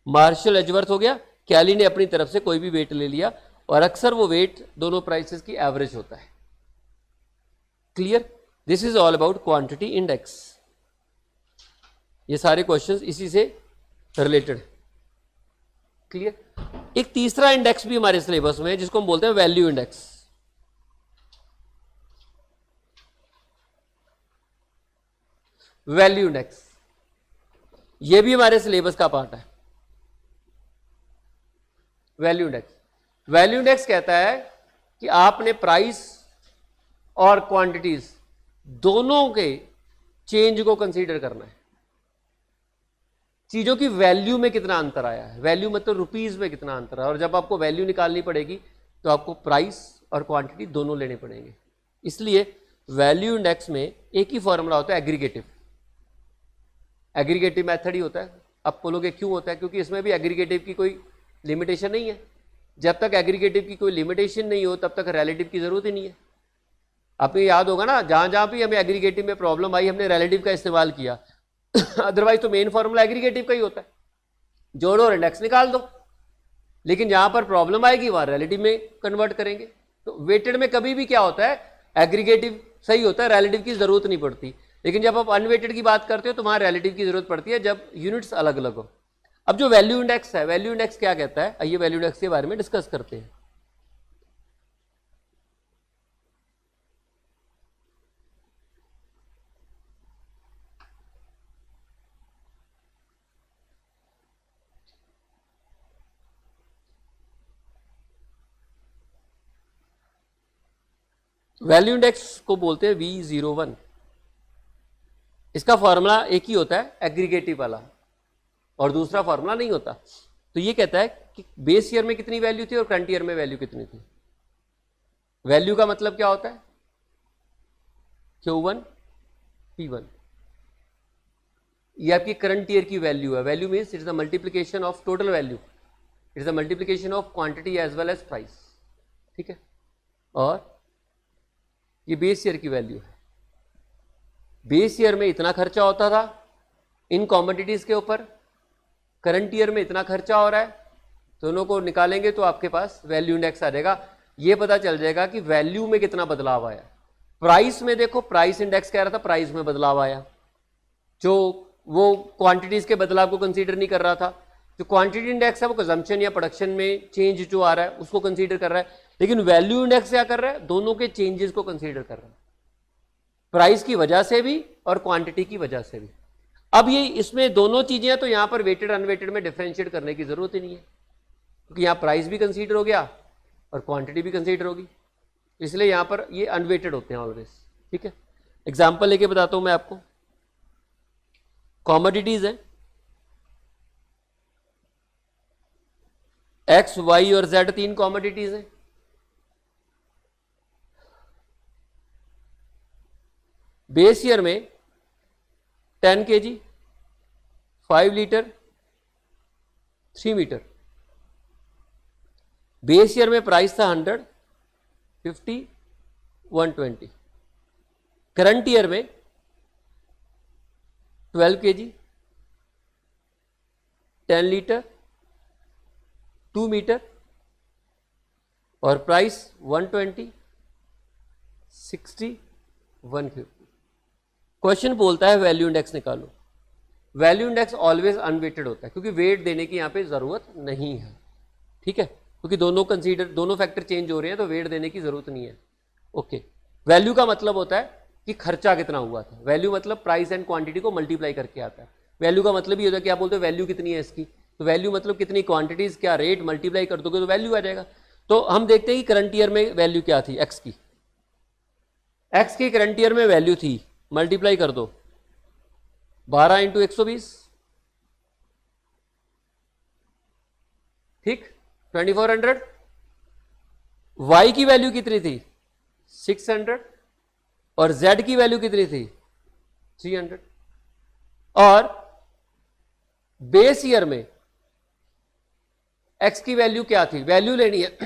[SPEAKER 1] मार्शल एजवर्थ हो गया, कैली ने अपनी तरफ से कोई भी वेट ले लिया, और अक्सर वो वेट दोनों प्राइसेस की एवरेज होता है। Clear, this is all about quantity index. ये सारे क्वेश्चंस इसी से रिलेटेड, क्लियर। एक तीसरा इंडेक्स भी हमारे सिलेबस में है, जिसको हम बोलते हैं वैल्यू इंडेक्स। वैल्यू इंडेक्स ये भी हमारे सिलेबस का पार्ट है। वैल्यू इंडेक्स कहता है कि आपने प्राइस और क्वांटिटीज दोनों के चेंज को कंसीडर करना है, चीजों की वैल्यू में कितना अंतर आया है, वैल्यू मतलब रुपीज में कितना अंतर है। और जब आपको वैल्यू निकालनी पड़ेगी तो आपको प्राइस और क्वांटिटी दोनों लेने पड़ेंगे। इसलिए वैल्यू इंडेक्स में एक ही फॉर्मूला होता है, एग्रीगेटिव मेथड ही होता है। आप बोलोगे क्यों होता है, क्योंकि इसमें भी एग्रीगेटिव की कोई लिमिटेशन नहीं है। जब तक एग्रीगेटिव की कोई लिमिटेशन नहीं हो तब तक रिलेटिव की जरूरत ही नहीं है। आपको याद होगा ना, जहां जहां भी हमें एग्रीगेटिव में प्रॉब्लम आई हमने रिलेटिव का इस्तेमाल किया, अदरवाइज तो मेन फॉर्मूला एग्रीगेटिव का ही होता है, जोड़ो और इंडेक्स निकाल दो। लेकिन जहां पर प्रॉब्लम आएगी वहां रिलेटिव में कन्वर्ट करेंगे। तो वेटेड में कभी भी क्या होता है, एग्रीगेटिव सही होता है, रिलेटिव की जरूरत नहीं पड़ती। लेकिन जब आप अनवेटेड की बात करते हो तो वहां रिलेटिव की जरूरत पड़ती है, जब यूनिट्स अलग अलग हो। अब जो वैल्यू इंडेक्स है, वैल्यू इंडेक्स क्या कहता है, आइए वैल्यू इंडेक्स के बारे में डिस्कस करते हैं। वैल्यू इंडेक्स को बोलते हैं V01। इसका फॉर्मूला एक ही होता है, एग्रीगेटिव वाला, और दूसरा फॉर्मूला नहीं होता। तो ये कहता है कि बेस ईयर में कितनी वैल्यू थी और करंट ईयर में वैल्यू कितनी थी। वैल्यू का मतलब क्या होता है, Q1 P1। ये आपकी करंट ईयर की वैल्यू है। Value means it is the multiplication of total value, it is the multiplication of quantity as well as price, ठीक है। और ये बेस ईयर की वैल्यू है। बेस ईयर में इतना खर्चा होता था इन कॉमोडिटीज के ऊपर, करंट ईयर में इतना खर्चा हो रहा है, दोनों को निकालेंगे तो आपके पास वैल्यू इंडेक्स आ जाएगा। ये पता चल जाएगा कि वैल्यू में कितना बदलाव आया। प्राइस में देखो, प्राइस इंडेक्स कह रहा था प्राइस में बदलाव आया, जो वो क्वांटिटीज के बदलाव को कंसीडर नहीं कर रहा था। जो क्वांटिटी इंडेक्स है वो कंजम्पशन या प्रोडक्शन में चेंज जो आ रहा है उसको कंसीडर कर रहा है, लेकिन वैल्यू इंडेक्स क्या कर रहा है, दोनों के चेंजेस को कंसीडर कर रहा है, प्राइस की वजह से भी और क्वांटिटी की वजह से भी। अब ये इसमें दोनों चीजें हैं तो यहां पर वेटेड अनवेटेड में डिफरेंशिएट करने की जरूरत ही नहीं है, क्योंकि यहां प्राइस भी कंसीडर हो गया और क्वांटिटी भी कंसीडर होगी, इसलिए यहां पर ये अनवेटेड होते हैं ऑलवेज, ठीक है। एग्जांपल लेके बताता हूं मैं आपको। कॉमोडिटीज है एक्स, वाई और जेड, तीन कॉमोडिटीज हैं। बेस ईयर में 10 kg, 5 litre, 3 metre. Base year में प्राइस था 100, 50, 120। करंट ईयर में 12 kg, 10 लीटर, 2 मीटर और प्राइस 120, 60, 150। क्वेश्चन बोलता है वैल्यू इंडेक्स निकालो। वैल्यू इंडेक्स ऑलवेज अनवेटेड होता है, क्योंकि वेट देने की यहां पे जरूरत नहीं है, ठीक है, क्योंकि दोनों फैक्टर चेंज हो रहे हैं तो वेट देने की जरूरत नहीं है। ओके, वैल्यू का मतलब होता है कि खर्चा कितना हुआ था। वैल्यू मतलब प्राइस एंड क्वांटिटी को मल्टीप्लाई करके आता है। वैल्यू का मतलब ये होता है कि आप बोलते हो वैल्यू कितनी है इसकी, तो वैल्यू मतलब कितनी क्वांटिटीज, क्या रेट, मल्टीप्लाई कर दोगे तो वैल्यू आ जाएगा। तो हम देखते हैं कि करंट ईयर में वैल्यू क्या थी, एक्स की। एक्स की करंट ईयर में वैल्यू थी, मल्टीप्लाई कर दो 12 इंटू 120, ठीक, 2400। वाई की वैल्यू कितनी थी, 600 और जेड की वैल्यू कितनी थी, 300। और बेस ईयर में एक्स की वैल्यू क्या थी, वैल्यू लेनी है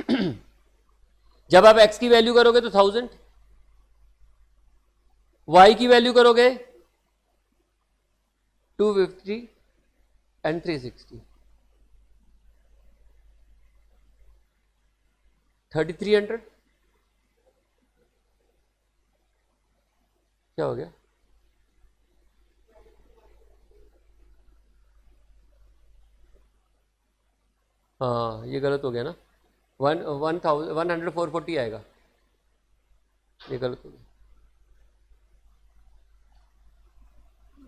[SPEAKER 1] जब आप एक्स की वैल्यू करोगे तो 1000, वाई की वैल्यू करोगे 250 एंड 360, 3300। क्या हो गया, हाँ ये गलत हो गया ना, 100 आएगा, ये गलत हो गया,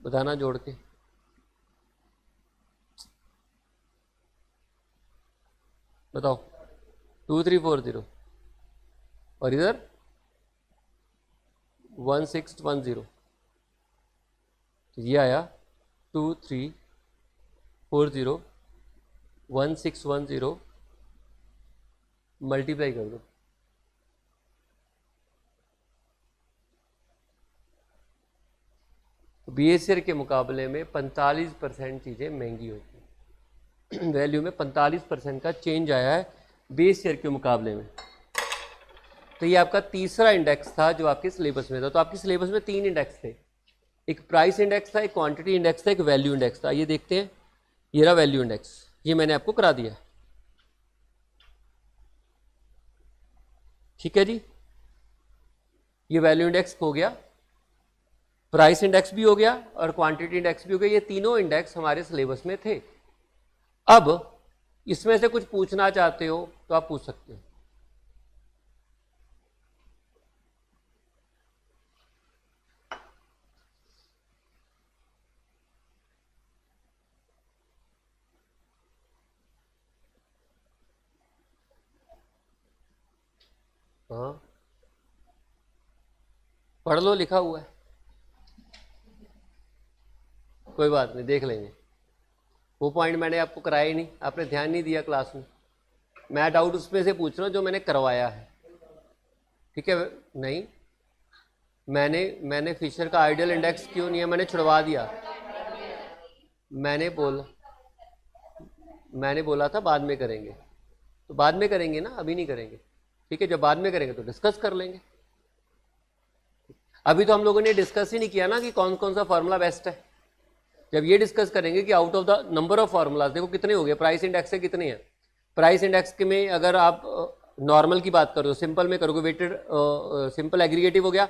[SPEAKER 1] बताना जोड़ के। बताओ 2340 और इधर 1610, तो ये आया 2340 1610 मल्टीप्लाई कर दो, बेस ईयर के मुकाबले में 45% चीज़ें महंगी होती हैं। वैल्यू में 45% का चेंज आया है बेस ईयर के मुकाबले में। तो ये आपका तीसरा इंडेक्स था जो आपके सिलेबस में था। तो आपके सिलेबस में 3 इंडेक्स थे, एक प्राइस इंडेक्स था, एक क्वांटिटी इंडेक्स था, एक वैल्यू इंडेक्स था। ये देखते हैं, ये रहा वैल्यू इंडेक्स, ये मैंने आपको करा दिया, ठीक है जी। ये वैल्यू इंडेक्स हो गया, प्राइस इंडेक्स भी हो गया और क्वांटिटी इंडेक्स भी हो गया। ये तीनों इंडेक्स हमारे सिलेबस में थे। अब इसमें से कुछ पूछना चाहते हो तो आप पूछ सकते हो। हाँ पढ़ लो, लिखा हुआ है, कोई बात नहीं, देख लेंगे। वो पॉइंट मैंने आपको कराया ही नहीं, आपने ध्यान नहीं दिया क्लास में। मैं डाउट उसमें से पूछ रहा हूँ जो मैंने करवाया है, ठीक है। नहीं, मैंने फिशर का आइडियल इंडेक्स क्यों नहीं है, मैंने छुड़वा दिया। मैंने बोला था बाद में करेंगे, तो बाद में करेंगे ना, अभी नहीं करेंगे। ठीक है, जब बाद में करेंगे तो डिस्कस कर लेंगे। अभी तो हम लोगों ने डिस्कस ही नहीं किया ना कि कौन कौन सा फार्मूला बेस्ट है। जब ये डिस्कस करेंगे कि out of the number of formulas, देखो कितने हो गए, प्राइस इंडेक्स से कितने हैं। प्राइस इंडेक्स के में अगर आप नॉर्मल की बात करो, सिंपल में करोगे, वेटेड सिंपल एग्रीगेटिव हो गया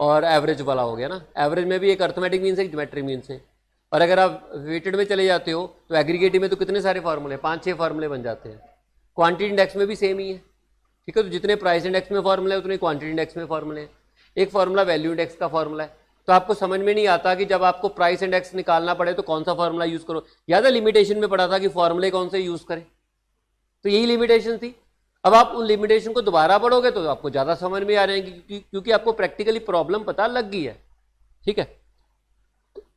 [SPEAKER 1] और एवरेज वाला हो गया ना। एवरेज में भी एक अर्थमेटिक मीन्स है, एक ज्योमेट्रिक मीन्स है। और अगर आप वेटेड में चले जाते हो तो एग्रीगेटिव में तो कितने सारे फार्मूले, 5-6 फार्मूले बन जाते हैं। क्वांटिटी इंडेक्स में भी सेम ही है। ठीक है, तो जितने प्राइस इंडेक्स में फार्मूले हैं उतने क्वांटिटी इंडेक्स में फार्मूले हैं। एक फार्मूला वैल्यू इंडेक्स का फार्मूला है। तो आपको समझ में नहीं आता कि जब आपको प्राइस इंडेक्स निकालना पड़े तो कौन सा फार्मूला यूज करो। याद है लिमिटेशन में पढ़ा था कि फार्मूले कौन से यूज करें, तो यही लिमिटेशन थी। अब आप उन लिमिटेशन को दोबारा पढ़ोगे तो आपको ज्यादा समझ में आ जाएंगी, क्योंकि आपको प्रैक्टिकली प्रॉब्लम पता लग गई है। ठीक है,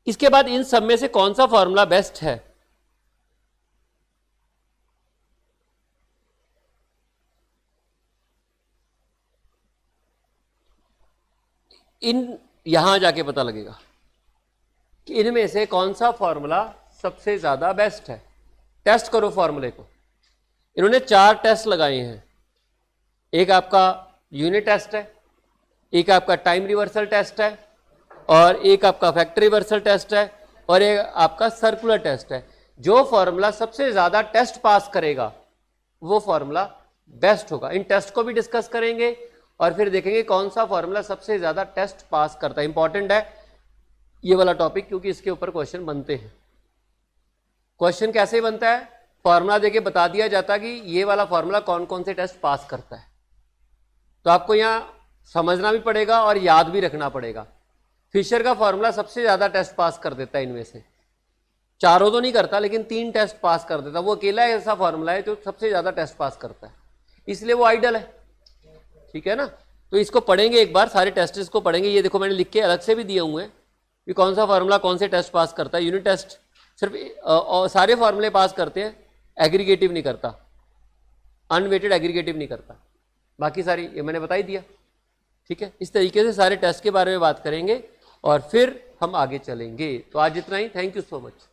[SPEAKER 1] इसके बाद इन सब में से कौन सा फार्मूला बेस्ट है, इन यहां जाके पता लगेगा कि इनमें से कौन सा फार्मूला सबसे ज्यादा बेस्ट है। टेस्ट करो फार्मूले को। इन्होंने 4 टेस्ट लगाए हैं। एक आपका यूनिट टेस्ट है, एक आपका टाइम रिवर्सल टेस्ट है, और एक आपका फैक्टर रिवर्सल टेस्ट है, और एक आपका सर्कुलर टेस्ट है। जो फार्मूला सबसे ज्यादा टेस्ट पास करेगा वो फार्मूला बेस्ट होगा। इन टेस्ट को भी डिस्कस करेंगे और फिर देखेंगे कौन सा फार्मूला सबसे ज्यादा टेस्ट पास करता है। इंपॉर्टेंट है ये वाला टॉपिक, क्योंकि इसके ऊपर क्वेश्चन बनते हैं। क्वेश्चन कैसे बनता है, फार्मूला देके बता दिया जाता है कि ये वाला फार्मूला कौन कौन से टेस्ट पास करता है। तो आपको यहां समझना भी पड़ेगा और याद भी रखना पड़ेगा। फिशर का फार्मूला सबसे ज्यादा टेस्ट पास कर देता है इनमें से, चारों तो नहीं करता लेकिन 3 टेस्ट पास कर देता। वो अकेला ऐसा फार्मूला है जो सबसे ज्यादा टेस्ट पास करता है, इसलिए वो आइडल है। ठीक है ना, तो इसको पढ़ेंगे एक बार, सारे टेस्ट को पढ़ेंगे। ये देखो मैंने लिख के अलग से भी दिए हुए हैं कि कौन सा फार्मूला कौन से टेस्ट पास करता है। यूनिट टेस्ट सिर्फ सारे फार्मूले पास करते हैं, एग्रीगेटिव नहीं करता, अनवेटेड एग्रीगेटिव नहीं करता, बाकी सारी ये मैंने बता ही दिया। ठीक है, इस तरीके से सारे टेस्ट के बारे में बात करेंगे और फिर हम आगे चलेंगे। तो आज इतना ही, थैंक यू सो मच।